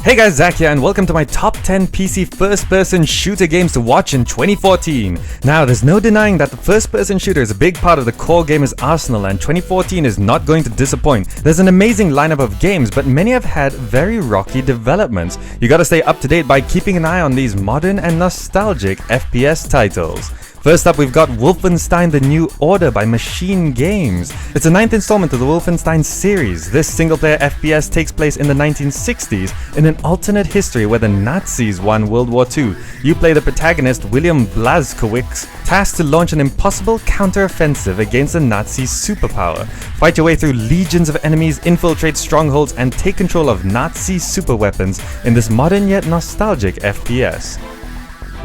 Hey guys, Zach here, and welcome to my top 10 PC first-person shooter games to watch in 2014. Now, there's no denying that the first-person shooter is a big part of the core gamer's arsenal, and 2014 is not going to disappoint. There's an amazing lineup of games, but many have had very rocky developments. You gotta stay up to date by keeping an eye on these modern and nostalgic FPS titles. First up, we've got Wolfenstein: The New Order by Machine Games. It's the 9th installment of the Wolfenstein series. This single-player FPS takes place in the 1960s in an alternate history where the Nazis won World War II. You play the protagonist, William Blazkowicz, tasked to launch an impossible counter-offensive against the Nazi superpower. Fight your way through legions of enemies, infiltrate strongholds, and take control of Nazi superweapons in this modern yet nostalgic FPS.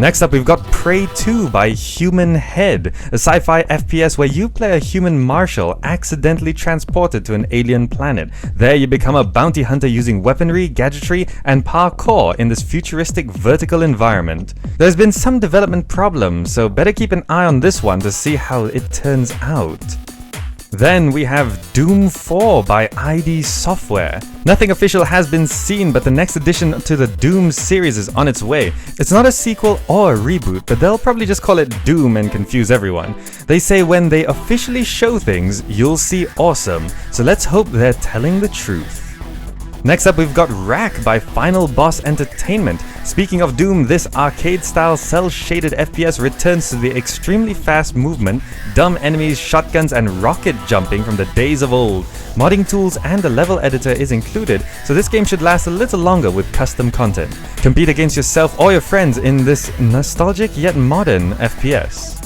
Next up, we've got Prey 2 by Human Head, a sci-fi FPS where you play a human marshal accidentally transported to an alien planet. There you become a bounty hunter using weaponry, gadgetry, and parkour in this futuristic vertical environment. There's been some development problems, so better keep an eye on this one to see how it turns out. Then we have Doom 4 by ID Software. Nothing official has been seen, but the next addition to the Doom series is on its way. It's not a sequel or a reboot, but they'll probably just call it Doom and confuse everyone. They say when they officially show things, you'll see awesome, so let's hope they're telling the truth. Next up, we've got Rack by Final Boss Entertainment. Speaking of Doom, this arcade-style cel-shaded FPS returns to the extremely fast movement, dumb enemies, shotguns, and rocket jumping from the days of old. Modding tools and a level editor is included, so this game should last a little longer with custom content. Compete against yourself or your friends in this nostalgic yet modern FPS.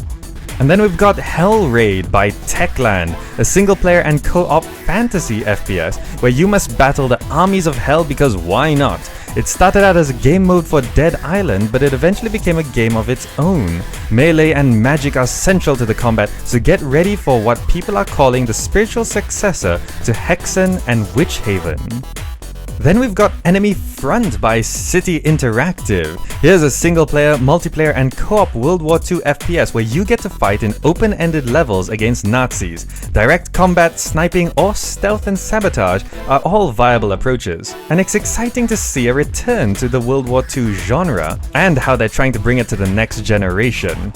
And then we've got Hell Raid by Techland, a single-player and co-op fantasy FPS where you must battle the armies of hell because why not? It started out as a game mode for Dead Island, but it eventually became a game of its own. Melee and magic are central to the combat, so get ready for what people are calling the spiritual successor to Hexen and Witch Haven. Then we've got Enemy Front by City Interactive. Here's a single-player, multiplayer, and co-op World War II FPS where you get to fight in open-ended levels against Nazis. Direct combat, sniping, or stealth and sabotage are all viable approaches. And it's exciting to see a return to the World War II genre and how they're trying to bring it to the next generation.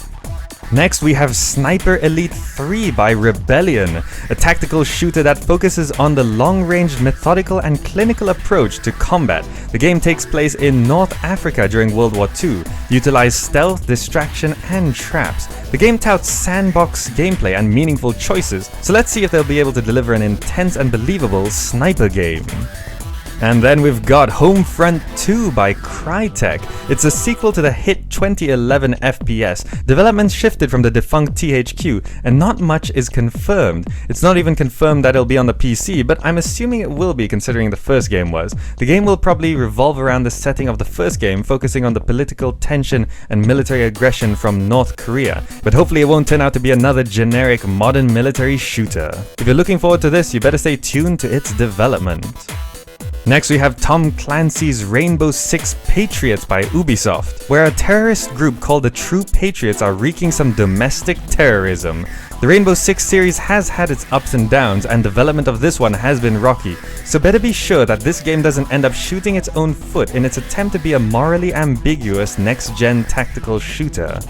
Next, we have Sniper Elite 3 by Rebellion, a tactical shooter that focuses on the long-range, methodical, and clinical approach to combat. The game takes place in North Africa during World War II. Utilize stealth, distraction, and traps. The game touts sandbox gameplay and meaningful choices, so let's see if they'll be able to deliver an intense and believable sniper game. And then we've got Homefront 2 by Crytek. It's a sequel to the hit 2011 FPS. Development shifted from the defunct THQ, and not much is confirmed. It's not even confirmed that it'll be on the PC, but I'm assuming it will be considering the first game was. The game will probably revolve around the setting of the first game, focusing on the political tension and military aggression from North Korea. But hopefully it won't turn out to be another generic modern military shooter. If you're looking forward to this, you better stay tuned to its development. Next, we have Tom Clancy's Rainbow Six Patriots by Ubisoft, where a terrorist group called the True Patriots are wreaking some domestic terrorism. The Rainbow Six series has had its ups and downs, and development of this one has been rocky, so better be sure that this game doesn't end up shooting its own foot in its attempt to be a morally ambiguous next-gen tactical shooter.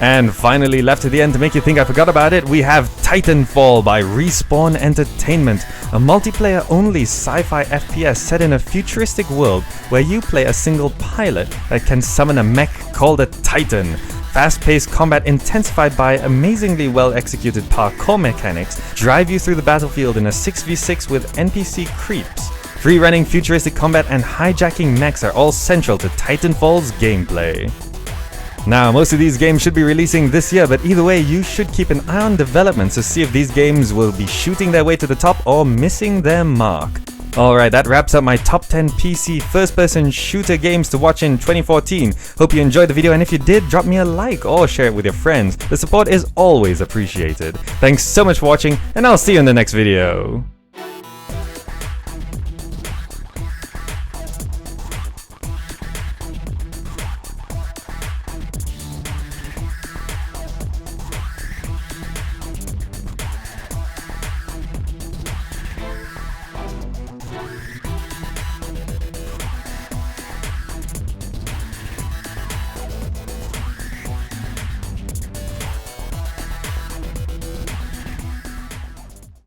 And finally, left to the end to make you think I forgot about it, we have Titanfall by Respawn Entertainment, a multiplayer-only sci-fi FPS set in a futuristic world where you play a single pilot that can summon a mech called a Titan. Fast-paced combat intensified by amazingly well-executed parkour mechanics drive you through the battlefield in a 6v6 with NPC creeps. Free-running futuristic combat and hijacking mechs are all central to Titanfall's gameplay. Now, most of these games should be releasing this year, but either way, you should keep an eye on developments to see if these games will be shooting their way to the top or missing their mark. Alright, that wraps up my top 10 PC first-person shooter games to watch in 2014. Hope you enjoyed the video, and if you did, drop me a like or share it with your friends. The support is always appreciated. Thanks so much for watching, and I'll see you in the next video.